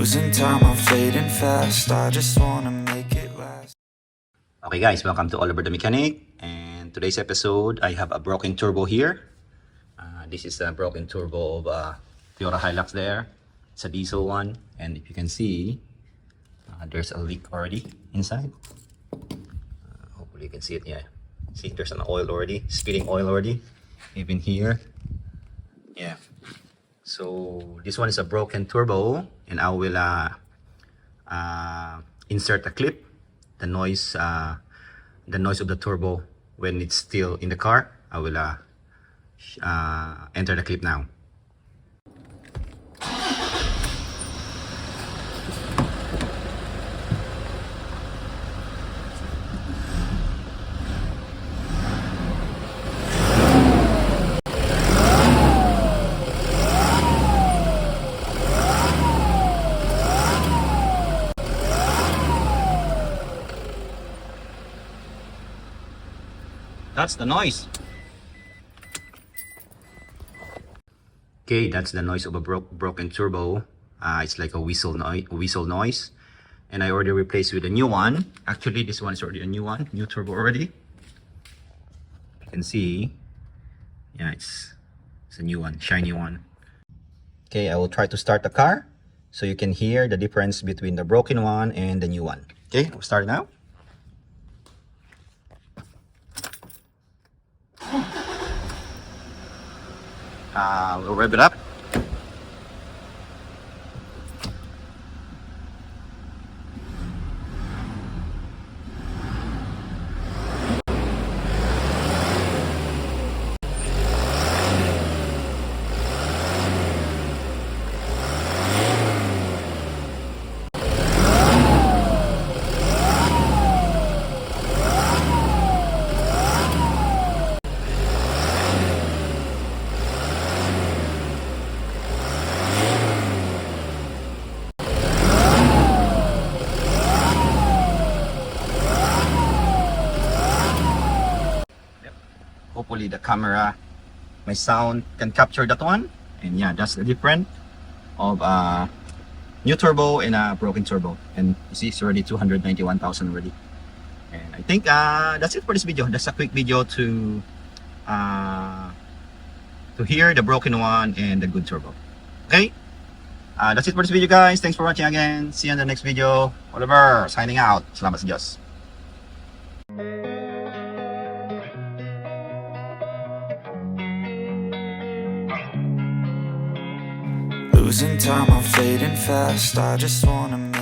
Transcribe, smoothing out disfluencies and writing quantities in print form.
Losing time, I'm fading fast. I just wanna make it last. Okay guys, welcome to All Over the Mechanic. And today's episode, I have a broken turbo here. This is a broken turbo of Toyota Hilux there. It's a diesel one. And if you can see, there's a leak already inside. Hopefully you can see it, yeah. See, there's an oil already, spitting oil already. Even here. Yeah. So this one is a broken turbo. And I will insert a clip. The noise of the turbo when it's still in the car. I will enter the clip now. That's the noise. Okay, that's the noise of a broken turbo. It's like a whistle noise. And I already replaced with a new one. Actually, this one is already a new one, new turbo already. You can see, yeah, it's a new one, shiny one. Okay, I will try to start the car so you can hear the difference between the broken one and the new one. Okay, we'll start now. We'll rev it up. Hopefully the camera, my sound can capture that one. And yeah, that's the difference of new turbo and a broken turbo. And you see, it's already 291,000 already. And I think that's it for this video. That's a quick video to hear the broken one and the good turbo. Okay, that's it for this video, guys. Thanks for watching again. See you in the next video. Oliver signing out. Salamat sa Diyos. Losing time, I'm fading fast. I just wanna make